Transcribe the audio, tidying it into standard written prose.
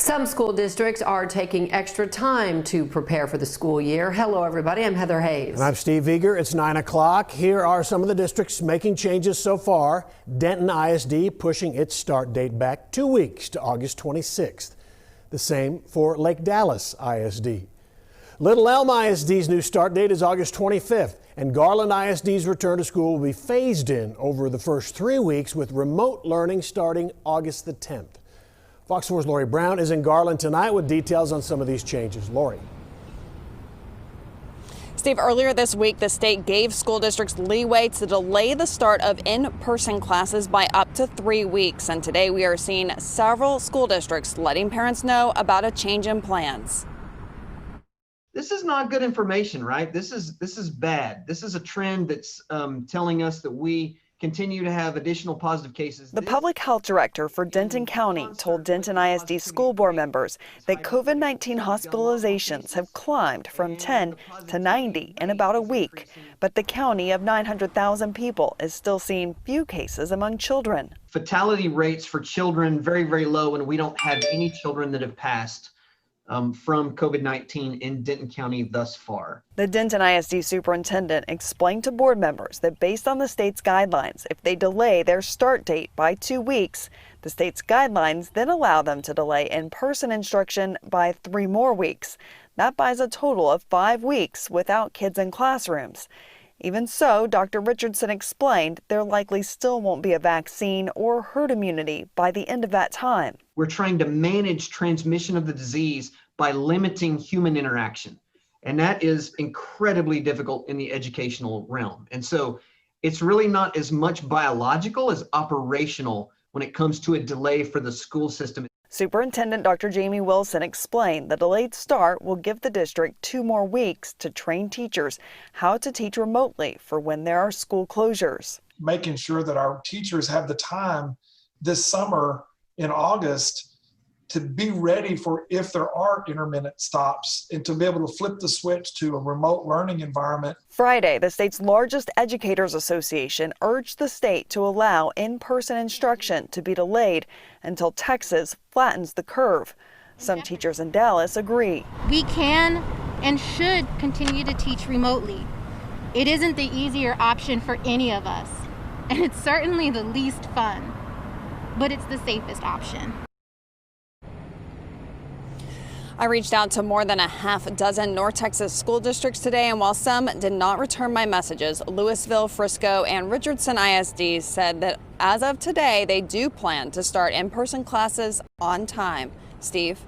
Some school districts are taking extra time to prepare for the school year. Hello, everybody. I'm Heather Hayes. And I'm Steve Eager. It's 9 o'clock. Here are some of the districts making changes so far. Denton ISD pushing its start date back 2 weeks to August 26th. The same for Lake Dallas ISD. Little Elm ISD's new start date is August 25th, and Garland ISD's return to school will be phased in over the first 3 weeks with remote learning starting August the 10th. Fox 4's Lori Brown is in Garland tonight with details on some of these changes. Lori. Steve, earlier this week, the state gave school districts leeway to delay the start of in-person classes by up to 3 weeks. And today we are seeing several school districts letting parents know about a change in plans. This is not good information, right? This is bad. This is a trend that's telling us that we continue to have additional positive cases. The public health director for Denton County told Denton ISD school board members that COVID-19 hospitalizations have climbed from 10 to 90 in about a week. But the county of 900,000 people is still seeing few cases among children. Fatality rates for children very, very low, and we don't have any children that have passed from COVID-19 in Denton County thus far. The Denton ISD superintendent explained to board members that based on the state's guidelines, if they delay their start date by 2 weeks, the state's guidelines then allow them to delay in-person instruction by 3 more weeks. That buys a total of 5 weeks without kids in classrooms. Even so, Dr. Richardson explained there likely still won't be a vaccine or herd immunity by the end of that time. We're trying to manage transmission of the disease by limiting human interaction. And that is incredibly difficult in the educational realm. And so it's really not as much biological as operational when it comes to a delay for the school system. Superintendent Dr. Jamie Wilson explained the delayed start will give the district 2 more weeks to train teachers how to teach remotely for when there are school closures. Making sure that our teachers have the time this summer in August to be ready for if there are intermittent stops and to be able to flip the switch to a remote learning environment. Friday, the state's largest educators association urged the state to allow in-person instruction to be delayed until Texas flattens the curve. Some teachers in Dallas agree. We can and should continue to teach remotely. It isn't the easier option for any of us, and it's certainly the least fun, but it's the safest option. I reached out to more than a half dozen North Texas school districts today, and while some did not return my messages, Louisville, Frisco, and Richardson ISD said that as of today, they do plan to start in-person classes on time. Steve?